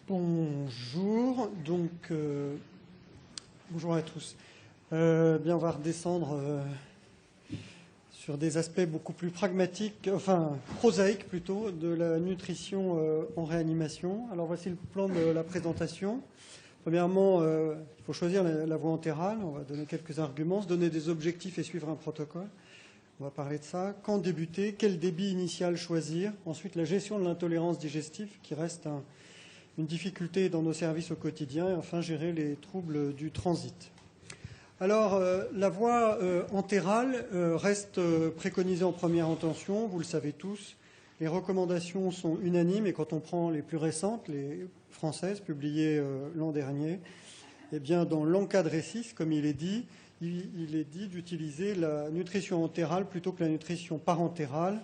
Bonjour, bonjour à tous. On va redescendre sur des aspects beaucoup plus pragmatiques, enfin prosaïques plutôt, de la nutrition en réanimation. Alors voici le plan de la présentation. Premièrement, il faut choisir la voie entérale. On va donner quelques arguments, se donner des objectifs et suivre un protocole. On va parler de ça. Quand débuter? Quel débit initial choisir? Ensuite, la gestion de l'intolérance digestive, qui reste une difficulté dans nos services au quotidien. Et enfin, gérer les troubles du transit. Alors, la voie entérale reste préconisée en première intention. Vous le savez tous. Les recommandations sont unanimes. Et quand on prend les plus récentes, les françaises, publiées l'an dernier, eh bien, dans l'encadré 6, comme il est dit d'utiliser la nutrition entérale plutôt que la nutrition parentérale,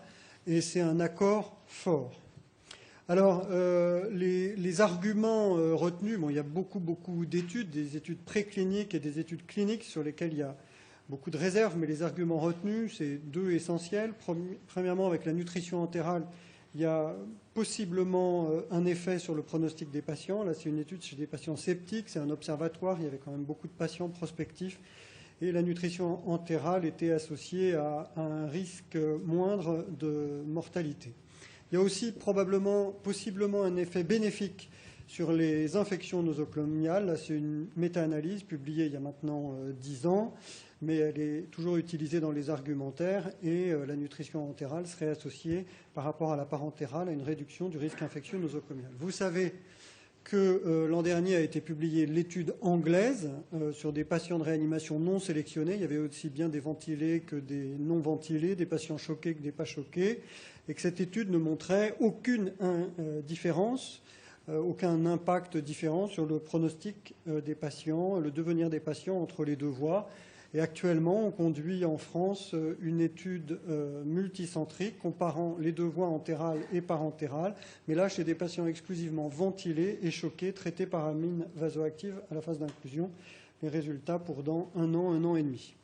et c'est un accord fort. Alors, les arguments retenus, il y a beaucoup d'études, des études précliniques et des études cliniques sur lesquelles il y a beaucoup de réserves, mais les arguments retenus, c'est deux essentiels. Premièrement, avec la nutrition entérale, il y a possiblement un effet sur le pronostic des patients. Là, c'est une étude chez des patients sceptiques, c'est un observatoire, il y avait quand même beaucoup de patients prospectifs. Et la nutrition entérale était associée à un risque moindre de mortalité. Il y a aussi possiblement un effet bénéfique sur les infections nosocomiales. Là, c'est une méta-analyse publiée il y a maintenant 10 ans, mais elle est toujours utilisée dans les argumentaires et la nutrition entérale serait associée par rapport à la parentérale à une réduction du risque infectieux nosocomial. Vous savez que l'an dernier a été publiée l'étude anglaise sur des patients de réanimation non sélectionnés. Il y avait aussi bien des ventilés que des non ventilés, des patients choqués que des pas choqués, et que cette étude ne montrait aucune différence, aucun impact différent sur le pronostic des patients, le devenir des patients entre les deux voies. Et actuellement, on conduit en France une étude multicentrique comparant les deux voies entérales et parentérales, mais là chez des patients exclusivement ventilés et choqués, traités par amine vasoactive à la phase d'inclusion. Les résultats pour dans un an et demi.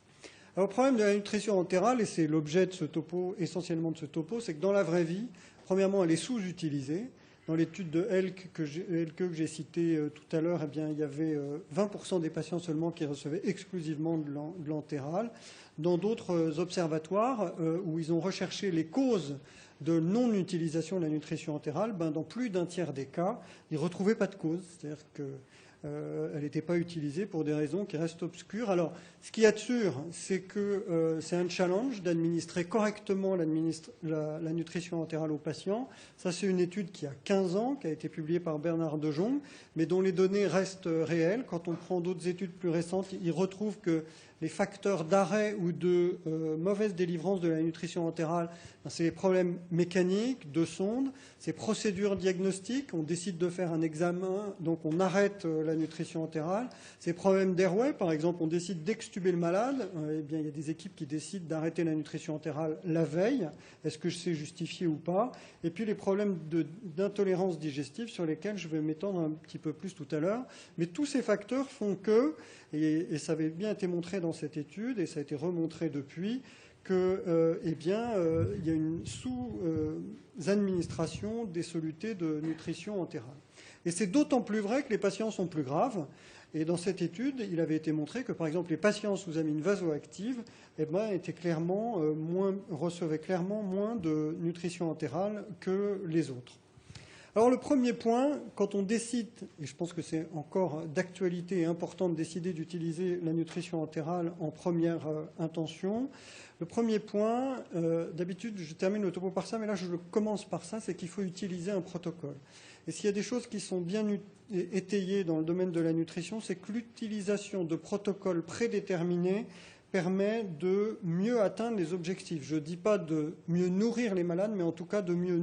Alors, le problème de la nutrition entérale, et c'est l'objet de ce topo, essentiellement de ce topo, c'est que dans la vraie vie, premièrement, elle est sous-utilisée. Dans l'étude de Elke que j'ai citée tout à l'heure, eh bien, il y avait 20% des patients seulement qui recevaient exclusivement de l'entéral. Dans d'autres observatoires où ils ont recherché les causes de non-utilisation de la nutrition entérale, dans plus d'un tiers des cas, ils ne retrouvaient pas de cause. C'est-à-dire qu'elle n'était pas utilisée pour des raisons qui restent obscures. Alors, ce qu'il y a de sûr, c'est que c'est un challenge d'administrer correctement la nutrition entérale aux patients. Ça, c'est une étude qui a 15 ans, qui a été publiée par Bernard Dejonge, mais dont les données restent réelles. Quand on prend d'autres études plus récentes, ils retrouvent que les facteurs d'arrêt ou de mauvaise délivrance de la nutrition entérale, c'est les problèmes mécaniques, de sonde, ces procédures diagnostiques, on décide de faire un examen, donc on arrête la nutrition entérale. Ces problèmes d'airway, par exemple, on décide d'extuber le malade, eh bien, il y a des équipes qui décident d'arrêter la nutrition entérale la veille. Est-ce que c'est justifié ou pas? Et puis les problèmes d'intolérance digestive sur lesquels je vais m'étendre un petit peu plus tout à l'heure. Mais tous ces facteurs font que, et ça avait bien été montré dans cette étude, et ça a été remontré depuis, que, il y a une sous-administration des solutés de nutrition entérale. Et c'est d'autant plus vrai que les patients sont plus graves. Et dans cette étude, il avait été montré que, par exemple, les patients sous amine vasoactive recevaient clairement moins de nutrition entérale que les autres. Alors, le premier point, quand on décide, et je pense que c'est encore d'actualité et important de décider d'utiliser la nutrition entérale en première intention, le premier point, d'habitude, je termine le topo par ça, mais là, je commence par ça, c'est qu'il faut utiliser un protocole. Et s'il y a des choses qui sont bien étayées dans le domaine de la nutrition, c'est que l'utilisation de protocoles prédéterminés permet de mieux atteindre les objectifs. Je ne dis pas de mieux nourrir les malades, mais en tout cas de mieux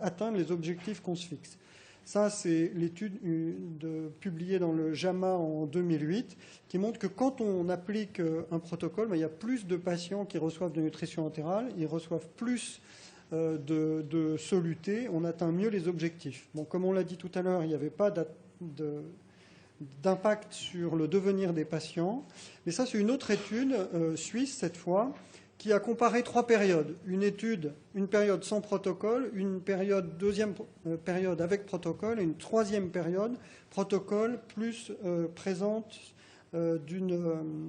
atteindre les objectifs qu'on se fixe. Ça, c'est l'étude publiée dans le JAMA en 2008, qui montre que quand on applique un protocole, il y a plus de patients qui reçoivent de nutrition entérale, ils reçoivent plus de solutés, on atteint mieux les objectifs. Bon, comme on l'a dit tout à l'heure, il n'y avait pas d'impact sur le devenir des patients. Mais ça, c'est une autre étude suisse, cette fois, qui a comparé 3 périodes. Une période sans protocole, deuxième période avec protocole et une troisième période, protocole plus présente d'une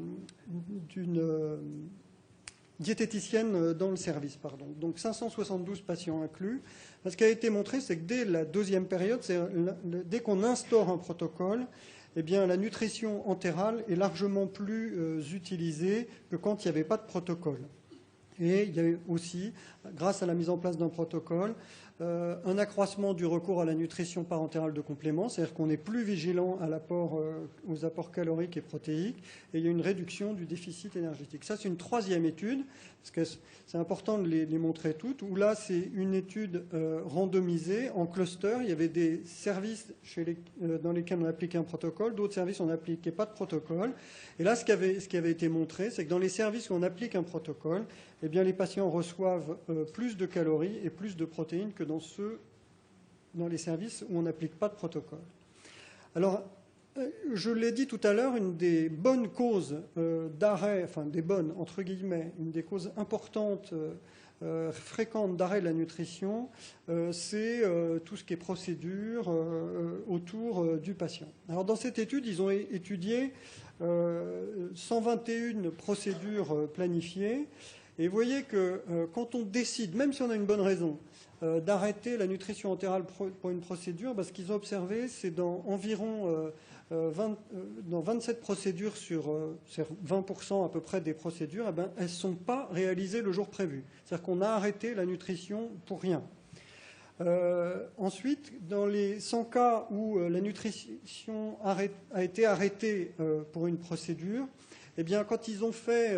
diététicienne dans le service. Pardon. Donc 572 patients inclus. Ce qui a été montré, c'est que dès la deuxième période, dès qu'on instaure un protocole, eh bien, la nutrition entérale est largement plus utilisée que quand il n'y avait pas de protocole. Et il y a aussi, grâce à la mise en place d'un protocole, un accroissement du recours à la nutrition parentérale de complément, c'est-à-dire qu'on est plus vigilant à aux apports caloriques et protéiques, et il y a une réduction du déficit énergétique. Ça, c'est une troisième étude, parce que c'est important de les montrer toutes, où là, c'est une étude randomisée en cluster. Il y avait des services dans lesquels on appliquait un protocole, d'autres services où on n'appliquait pas de protocole. Et là, ce qui avait été montré, c'est que dans les services où on applique un protocole, eh bien, les patients reçoivent plus de calories et plus de protéines que dans les services où on n'applique pas de protocole. Alors, je l'ai dit tout à l'heure, une des bonnes causes d'arrêt, enfin des bonnes, entre guillemets, une des causes importantes, fréquentes d'arrêt de la nutrition, c'est tout ce qui est procédure autour du patient. Alors, dans cette étude, ils ont étudié 121 procédures planifiées. Et vous voyez que quand on décide, même si on a une bonne raison, d'arrêter la nutrition entérale pour une procédure, ce qu'ils ont observé, c'est dans environ dans 27 procédures sur 20% à peu près des procédures, elles ne sont pas réalisées le jour prévu. C'est-à-dire qu'on a arrêté la nutrition pour rien. Ensuite, dans les 100 cas où la nutrition a été arrêtée pour une procédure, eh bien, quand ils ont fait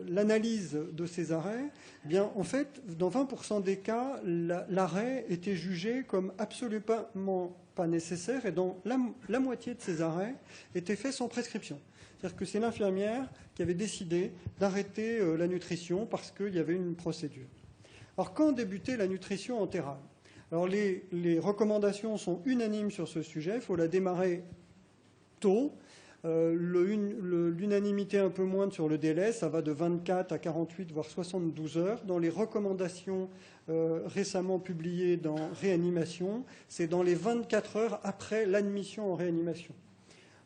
l'analyse de ces arrêts, eh bien, en fait, dans 20% des cas, l'arrêt était jugé comme absolument pas nécessaire, et dans la moitié de ces arrêts étaient faits sans prescription. C'est-à-dire que c'est l'infirmière qui avait décidé d'arrêter la nutrition parce qu'il y avait une procédure. Alors, quand débuter la nutrition entérale? Alors, les recommandations sont unanimes sur ce sujet. Il faut la démarrer tôt. L'unanimité un peu moindre sur le délai, ça va de 24 à 48, voire 72 heures. Dans les recommandations récemment publiées dans Réanimation, c'est dans les 24 heures après l'admission en réanimation.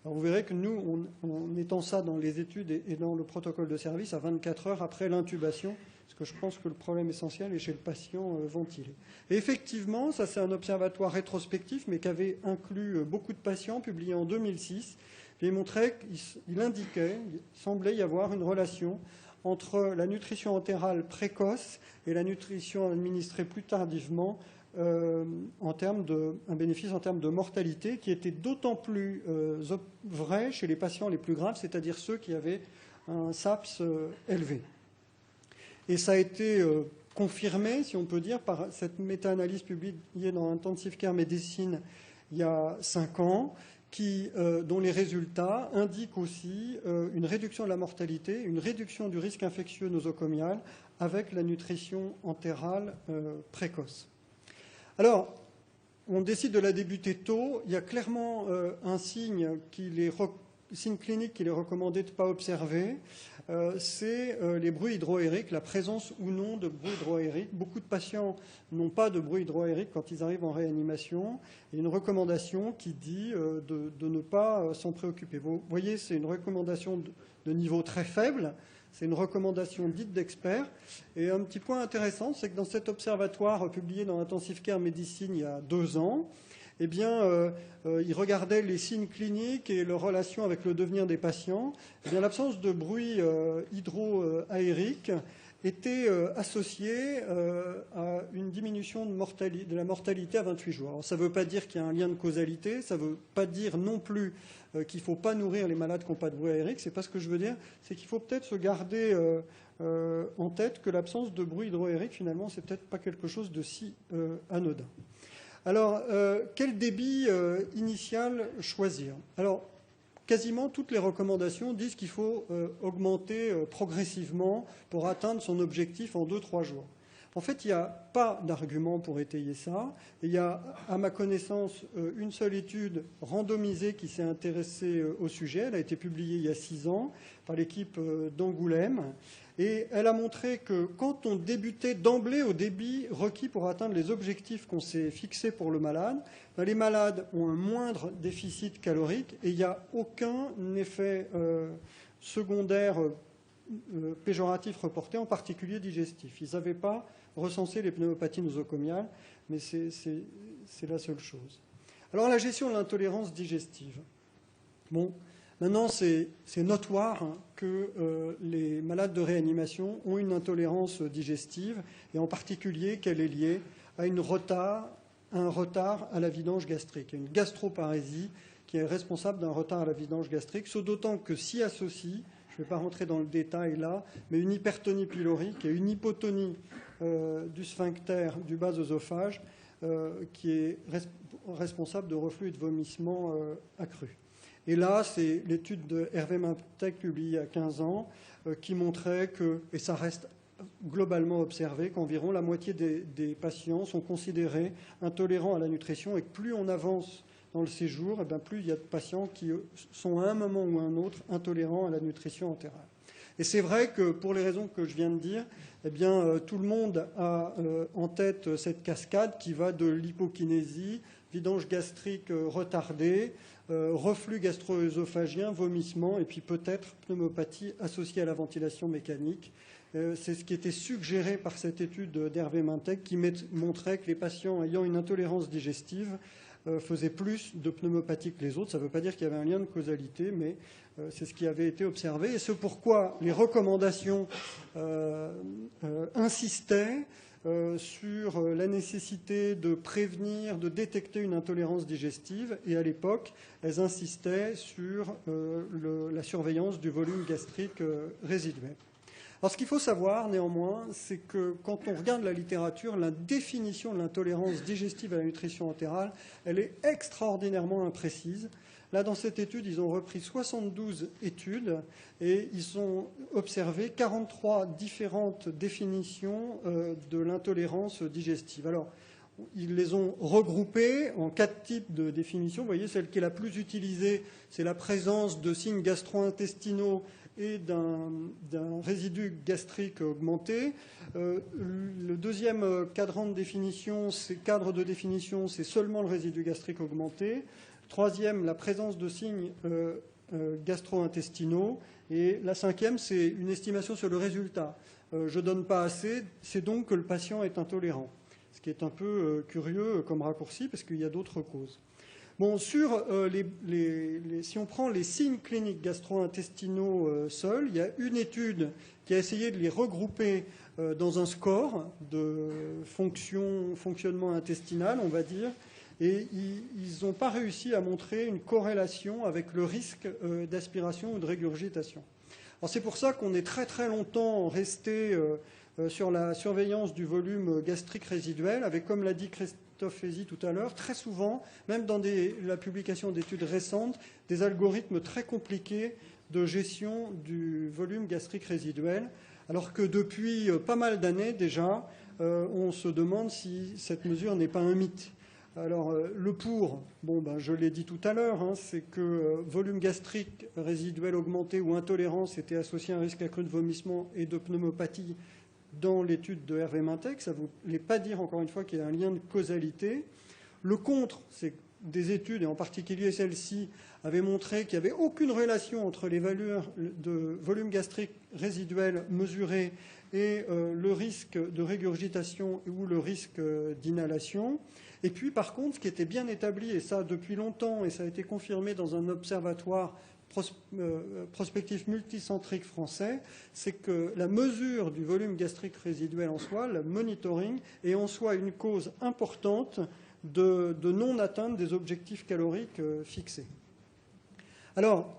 Alors vous verrez que nous, on étend ça dans les études et dans le protocole de service à 24 heures après l'intubation, parce que je pense que le problème essentiel est chez le patient ventilé. Et effectivement, ça c'est un observatoire rétrospectif, mais qui avait inclus beaucoup de patients, publié en 2006. Il montrait, il indiquait, il semblait y avoir une relation entre la nutrition entérale précoce et la nutrition administrée plus tardivement en termes un bénéfice en termes de mortalité qui était d'autant plus vrai chez les patients les plus graves, c'est-à-dire ceux qui avaient un SAPS élevé. Et ça a été confirmé, si on peut dire, par cette méta-analyse publiée dans Intensive Care Medicine il y a 5 ans, dont les résultats indiquent aussi une réduction de la mortalité, une réduction du risque infectieux nosocomial avec la nutrition entérale précoce. Alors, on décide de la débuter tôt. Il y a clairement un signe clinique qu'il est recommandé de ne pas observer. C'est les bruits hydroaériques, la présence ou non de bruits hydroaériques. Beaucoup de patients n'ont pas de bruit hydroaérique quand ils arrivent en réanimation. Il y a une recommandation qui dit de ne pas s'en préoccuper. Vous voyez, c'est une recommandation de niveau très faible. C'est une recommandation dite d'expert. Et un petit point intéressant, c'est que dans cet observatoire publié dans Intensive Care Medicine il y a 2 ans, eh bien, il regardait les signes cliniques et leur relation avec le devenir des patients. Eh bien, l'absence de bruit hydroaérique était associée à une diminution de la mortalité à 28 jours. Alors, ça ne veut pas dire qu'il y a un lien de causalité, ça ne veut pas dire non plus qu'il ne faut pas nourrir les malades qui n'ont pas de bruit aérique. C'est pas ce que je veux dire, c'est qu'il faut peut-être se garder en tête que l'absence de bruit hydroaérique, finalement, c'est peut-être pas quelque chose de si anodin. Alors, quel débit initial choisir? Alors, quasiment toutes les recommandations disent qu'il faut augmenter progressivement pour atteindre son objectif en 2-3 jours. En fait, il n'y a pas d'argument pour étayer ça. Et il y a, à ma connaissance, une seule étude randomisée qui s'est intéressée au sujet. Elle a été publiée il y a 6 ans par l'équipe d'Angoulême. Et elle a montré que quand on débutait d'emblée au débit requis pour atteindre les objectifs qu'on s'est fixés pour le malade, les malades ont un moindre déficit calorique et il n'y a aucun effet secondaire péjoratif reporté, en particulier digestif. Ils n'avaient pas recensé les pneumopathies nosocomiales, mais c'est la seule chose. Alors la gestion de l'intolérance digestive. Bon, maintenant c'est notoire que les malades de réanimation ont une intolérance digestive, et en particulier qu'elle est liée à un retard à la vidange gastrique, une gastroparésie qui est responsable d'un retard à la vidange gastrique, ce d'autant que s'y associe, je ne vais pas rentrer dans le détail là, mais une hypertonie pylorique et une hypotonie du sphincter du bas œsophage qui est responsable de reflux et de vomissements accrus. Et là, c'est l'étude de Hervé Mintec publiée il y a 15 ans qui montrait que, et ça reste globalement observé, qu'environ la moitié des patients sont considérés intolérants à la nutrition et que plus on avance dans le séjour, eh bien, plus il y a de patients qui sont à un moment ou à un autre intolérants à la nutrition entérale. Et c'est vrai que pour les raisons que je viens de dire, eh bien, tout le monde a en tête cette cascade qui va de l'hypokinésie, vidange gastrique retardée, reflux gastro-œsophagien, vomissement et puis peut-être pneumopathie associée à la ventilation mécanique. C'est ce qui était suggéré par cette étude d'Hervé Mintec qui montrait que les patients ayant une intolérance digestive faisaient plus de pneumopathie que les autres. Ça ne veut pas dire qu'il y avait un lien de causalité, mais c'est ce qui avait été observé. Et c'est pourquoi les recommandations insistaient sur la nécessité de prévenir, de détecter une intolérance digestive. Et à l'époque, elles insistaient sur la surveillance du volume gastrique résiduel. Alors, ce qu'il faut savoir, néanmoins, c'est que quand on regarde la littérature, la définition de l'intolérance digestive à la nutrition entérale, elle est extraordinairement imprécise. Là, dans cette étude, ils ont repris 72 études et ils ont observé 43 différentes définitions de l'intolérance digestive. Alors, ils les ont regroupées en 4 types de définitions. Vous voyez, celle qui est la plus utilisée, c'est la présence de signes gastro-intestinaux et d'un résidu gastrique augmenté. Le deuxième cadre de définition, c'est seulement le résidu gastrique augmenté. Troisième, la présence de signes gastro-intestinaux. Et la cinquième, c'est une estimation sur le résultat. Je ne donne pas assez, c'est donc que le patient est intolérant. Ce qui est un peu curieux comme raccourci, parce qu'il y a d'autres causes. Bon, si on prend les signes cliniques gastro-intestinaux seuls, il y a une étude qui a essayé de les regrouper dans un score de fonctionnement intestinal, on va dire, et ils n'ont pas réussi à montrer une corrélation avec le risque d'aspiration ou de régurgitation. Alors c'est pour ça qu'on est très très longtemps resté sur la surveillance du volume gastrique résiduel, avec, comme l'a dit Christophe Fézy tout à l'heure, très souvent, même dans la publication d'études récentes, des algorithmes très compliqués de gestion du volume gastrique résiduel, alors que depuis pas mal d'années déjà, on se demande si cette mesure n'est pas un mythe. Alors, le pour, je l'ai dit tout à l'heure, c'est que volume gastrique résiduel augmenté ou intolérance était associé à un risque accru de vomissement et de pneumopathie dans l'étude de Hervé Mintec. Ça ne voulait pas dire, encore une fois, qu'il y a un lien de causalité. Le contre, c'est que des études, et en particulier celle-ci, avaient montré qu'il n'y avait aucune relation entre les valeurs de volume gastrique résiduel mesuré et le risque de régurgitation ou le risque d'inhalation. Et puis, par contre, ce qui était bien établi, et ça depuis longtemps, et ça a été confirmé dans un observatoire prospectif multicentrique français, c'est que la mesure du volume gastrique résiduel en soi, le monitoring, est en soi une cause importante de non-atteinte des objectifs caloriques fixés. Alors,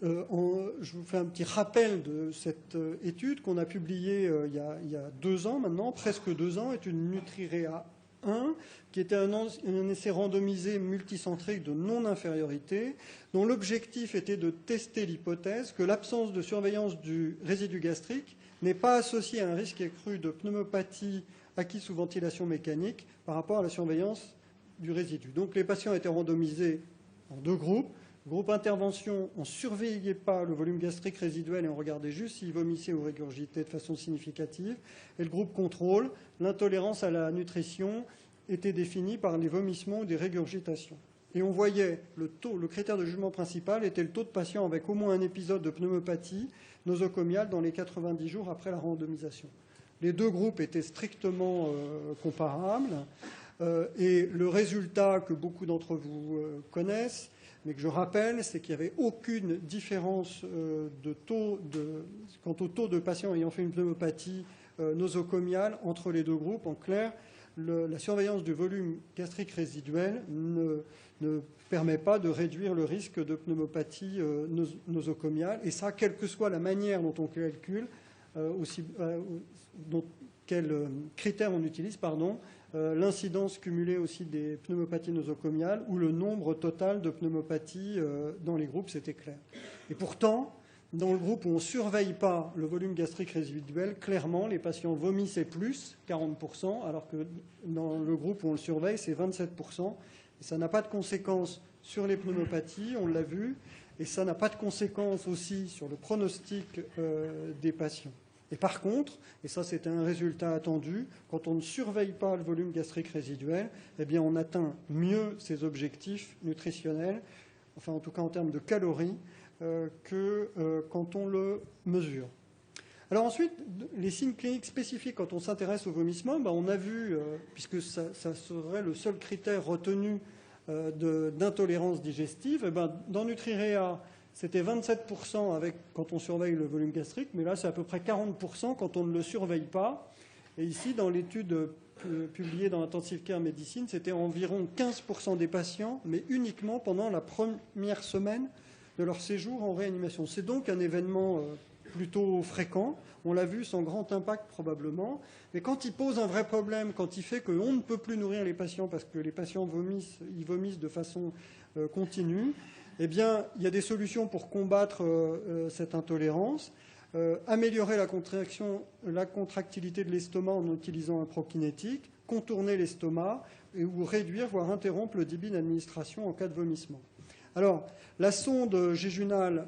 je vous fais un petit rappel de cette étude qu'on a publiée il y a 2 ans maintenant, presque 2 ans, étude Nutrirea 1, qui était un essai randomisé multicentrique de non-infériorité, dont l'objectif était de tester l'hypothèse que l'absence de surveillance du résidu gastrique n'est pas associé à un risque accru de pneumopathie acquis sous ventilation mécanique par rapport à la surveillance du résidu. Donc les patients étaient randomisés en 2 groupes. Groupe intervention, on ne surveillait pas le volume gastrique résiduel et on regardait juste s'il vomissait ou régurgitait de façon significative. Et le groupe contrôle, l'intolérance à la nutrition était définie par les vomissements ou des régurgitations. Et on voyait le critère de jugement principal était le taux de patients avec au moins un épisode de pneumopathie nosocomiale dans les 90 jours après la randomisation. Les 2 groupes étaient strictement comparables. Et le résultat que beaucoup d'entre vous connaissent, mais que je rappelle, c'est qu'il n'y avait aucune différence quant au taux de patients ayant fait une pneumopathie nosocomiale entre les 2 groupes. En clair, la surveillance du volume gastrique résiduel ne permet pas de réduire le risque de pneumopathie nosocomiale. Et ça, quelle que soit la manière dont on calcule, quels critères on utilise, l'incidence cumulée aussi des pneumopathies nosocomiales ou le nombre total de pneumopathies dans les groupes, c'était clair. Et pourtant, dans le groupe où on ne surveille pas le volume gastrique résiduel, clairement, les patients vomissaient plus, 40%, alors que dans le groupe où on le surveille, c'est 27%. Et ça n'a pas de conséquences sur les pneumopathies, on l'a vu, et ça n'a pas de conséquences aussi sur le pronostic des patients. Et par contre, et ça c'était un résultat attendu, quand on ne surveille pas le volume gastrique résiduel, eh bien on atteint mieux ses objectifs nutritionnels, enfin en tout cas en termes de calories, que quand on le mesure. Alors ensuite, les signes cliniques spécifiques quand on s'intéresse au vomissement, on a vu, puisque ça serait le seul critère retenu d'intolérance digestive, dans Nutrirea, c'était 27% quand on surveille le volume gastrique, mais là c'est à peu près 40% quand on ne le surveille pas. Et ici, dans l'étude publiée dans Intensive Care Medicine, c'était environ 15% des patients, mais uniquement pendant la première semaine de leur séjour en réanimation. C'est donc un événement plutôt fréquent, on l'a vu sans grand impact probablement, mais quand il pose un vrai problème, quand il fait qu'on ne peut plus nourrir les patients parce que les patients vomissent de façon continue, eh bien, il y a des solutions pour combattre cette intolérance. Améliorer la contractilité de l'estomac en utilisant un prokinétique, contourner l'estomac ou réduire, voire interrompre le débit d'administration en cas de vomissement. Alors, la sonde jéjunale,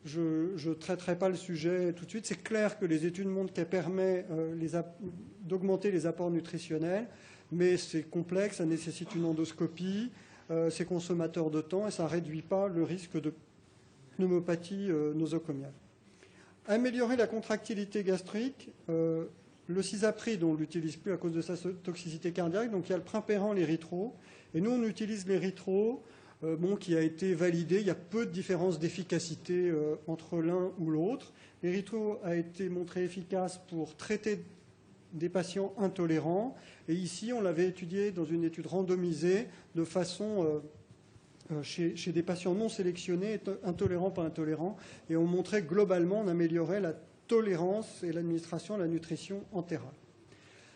je ne traiterai pas le sujet tout de suite. C'est clair que les études montrent qu'elle permet d'augmenter les apports nutritionnels, mais c'est complexe, ça nécessite une endoscopie. C'est consommateur de temps et ça ne réduit pas le risque de pneumopathie nosocomiale. Améliorer la contractilité gastrique, le cisapride, on ne l'utilise plus à cause de sa toxicité cardiaque, donc il y a le primpéran, l'érythro, et nous on utilise l'érythro, qui a été validé, il y a peu de différence d'efficacité entre l'un ou l'autre. L'érythro a été montré efficace pour traiter des patients intolérants. Et ici, on l'avait étudié dans une étude randomisée de façon chez des patients non sélectionnés, intolérants, pas intolérants. Et on montrait globalement, on améliorait la tolérance et l'administration à la nutrition entérale.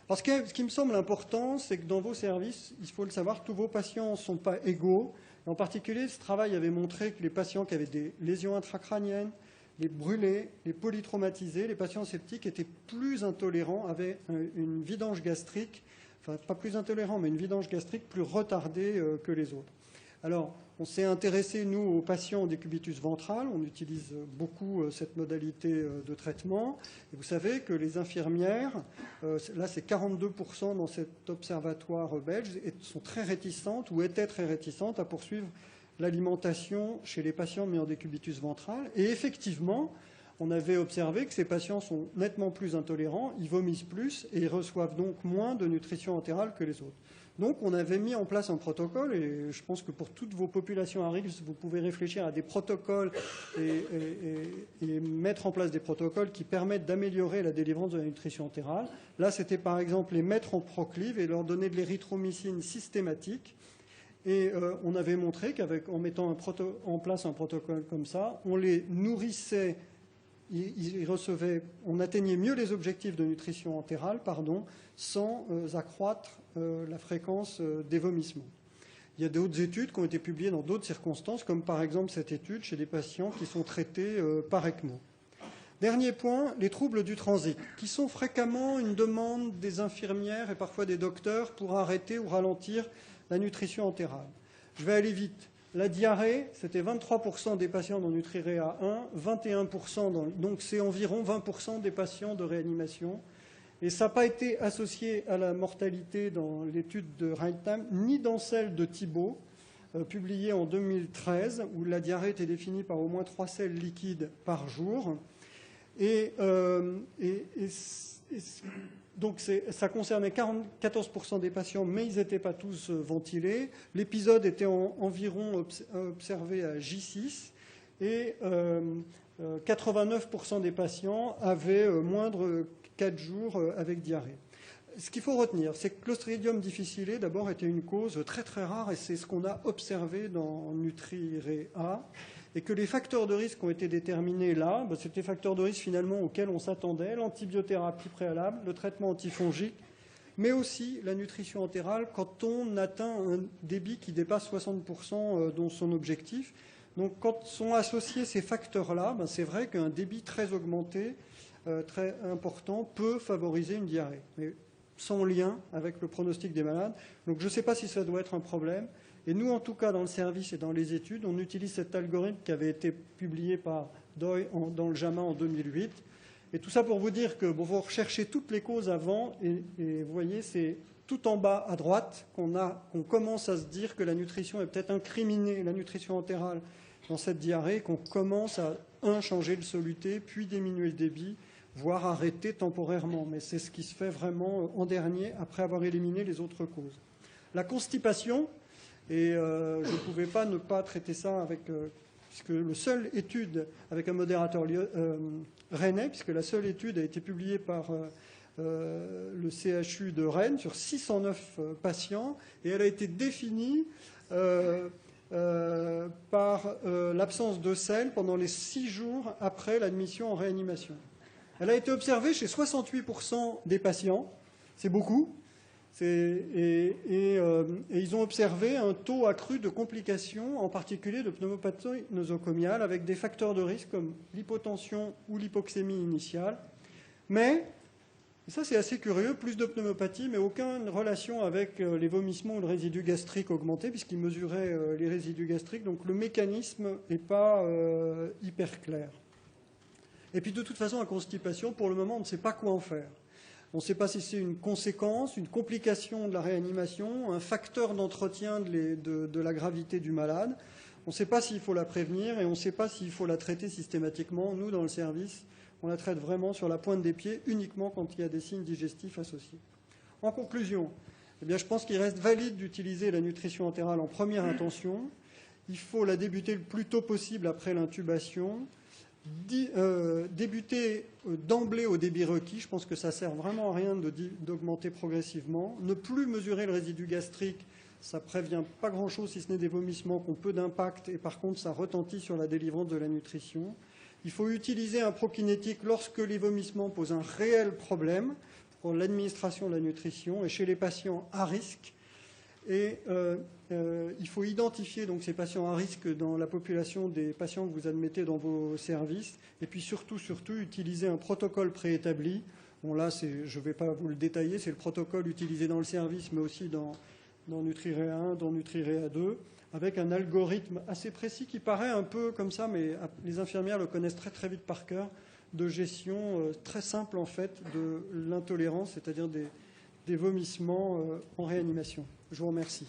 Alors, ce qui me semble important, c'est que dans vos services, il faut le savoir, tous vos patients ne sont pas égaux. En particulier, ce travail avait montré que les patients qui avaient des lésions intracrâniennes, les brûlés, les polytraumatisés, les patients septiques étaient plus intolérants, avaient une vidange gastrique, enfin pas plus intolérants, mais une vidange gastrique plus retardée que les autres. Alors, on s'est intéressé, nous, aux patients décubitus ventral. On utilise beaucoup cette modalité de traitement. Et vous savez que les infirmières, là c'est 42% dans cet observatoire belge, sont très réticentes ou étaient très réticentes à poursuivre l'alimentation chez les patients mis en décubitus ventral. Et effectivement, on avait observé que ces patients sont nettement plus intolérants, ils vomissent plus et ils reçoivent donc moins de nutrition entérale que les autres. Donc on avait mis en place un protocole, et je pense que pour toutes vos populations à risque, vous pouvez réfléchir à des protocoles et mettre en place des protocoles qui permettent d'améliorer la délivrance de la nutrition entérale. Là, c'était par exemple les mettre en proclive et leur donner de l'érythromycine systématique. Et on avait montré qu'en mettant en place un protocole comme ça, on les nourrissait, on atteignait mieux les objectifs de nutrition entérale, sans accroître la fréquence des vomissements. Il y a d'autres études qui ont été publiées dans d'autres circonstances, comme par exemple cette étude chez des patients qui sont traités par ECMO. Dernier point, les troubles du transit, qui sont fréquemment une demande des infirmières et parfois des docteurs pour arrêter ou ralentir la nutrition entérale. Je vais aller vite. La diarrhée, c'était 23% des patients dans Nutriréa 1, 21% donc c'est environ 20% des patients de réanimation. Et ça n'a pas été associé à la mortalité dans l'étude de Reitam, ni dans celle de Thibault, publiée en 2013, où la diarrhée était définie par au moins 3 selles liquides par jour. Donc ça concernait 14% des patients, mais ils n'étaient pas tous ventilés. L'épisode était environ observé à J6 et 89% des patients avaient moins de 4 jours avec diarrhée. Ce qu'il faut retenir, c'est que Clostridium difficile, d'abord, était une cause très très rare et c'est ce qu'on a observé dans Nutriréa. Et que les facteurs de risque ont été déterminés là, c'était les facteurs de risque finalement auxquels on s'attendait, l'antibiothérapie préalable, le traitement antifongique, mais aussi la nutrition entérale quand on atteint un débit qui dépasse 60% dans son objectif. Donc quand sont associés ces facteurs-là, c'est vrai qu'un débit très augmenté, très important, peut favoriser une diarrhée, mais sans lien avec le pronostic des malades. Donc je ne sais pas si ça doit être un problème. Et nous, en tout cas, dans le service et dans les études, on utilise cet algorithme qui avait été publié par Doi dans le JAMA en 2008. Et tout ça pour vous dire que vous recherchez toutes les causes avant, et vous voyez, c'est tout en bas à droite qu'on commence à se dire que la nutrition est peut-être incriminée, la nutrition entérale, dans cette diarrhée, qu'on commence à, changer le soluté, puis diminuer le débit, voire arrêter temporairement. Mais c'est ce qui se fait vraiment en dernier, après avoir éliminé les autres causes. La constipation... Et je ne pouvais pas ne pas traiter ça puisque la seule étude avec un modérateur rennais, puisque la seule étude a été publiée par le CHU de Rennes sur 609 patients, et elle a été définie par l'absence de sel pendant les 6 jours après l'admission en réanimation. Elle a été observée chez 68% des patients, c'est beaucoup. Et ils ont observé un taux accru de complications, en particulier de pneumopathie nosocomiale, avec des facteurs de risque comme l'hypotension ou l'hypoxémie initiale. Mais, et ça c'est assez curieux, plus de pneumopathie, mais aucune relation avec les vomissements ou le résidu gastrique augmenté, puisqu'ils mesuraient les résidus gastriques. Donc le mécanisme n'est pas hyper clair. Et puis de toute façon, la constipation, pour le moment, on ne sait pas quoi en faire. On ne sait pas si c'est une conséquence, une complication de la réanimation, un facteur d'entretien de la gravité du malade. On ne sait pas s'il faut la prévenir et on ne sait pas s'il faut la traiter systématiquement. Nous, dans le service, on la traite vraiment sur la pointe des pieds, uniquement quand il y a des signes digestifs associés. En conclusion, je pense qu'il reste valide d'utiliser la nutrition entérale en première intention. Il faut la débuter le plus tôt possible après l'intubation. Débuter d'emblée au débit requis, je pense que ça ne sert vraiment à rien d'augmenter progressivement. Ne plus mesurer le résidu gastrique, ça ne prévient pas grand-chose si ce n'est des vomissements qui ont peu d'impact et par contre ça retentit sur la délivrance de la nutrition. Il faut utiliser un prokinétique lorsque les vomissements posent un réel problème pour l'administration de la nutrition et chez les patients à risque. Et il faut identifier donc ces patients à risque dans la population des patients que vous admettez dans vos services. Et puis surtout, utiliser un protocole préétabli. Bon là, je ne vais pas vous le détailler, c'est le protocole utilisé dans le service, mais aussi dans Nutriréa 1, dans Nutriréa 2, avec un algorithme assez précis qui paraît un peu comme ça, mais les infirmières le connaissent très très vite par cœur, de gestion très simple en fait de l'intolérance, c'est-à-dire des vomissements en réanimation. Je vous remercie.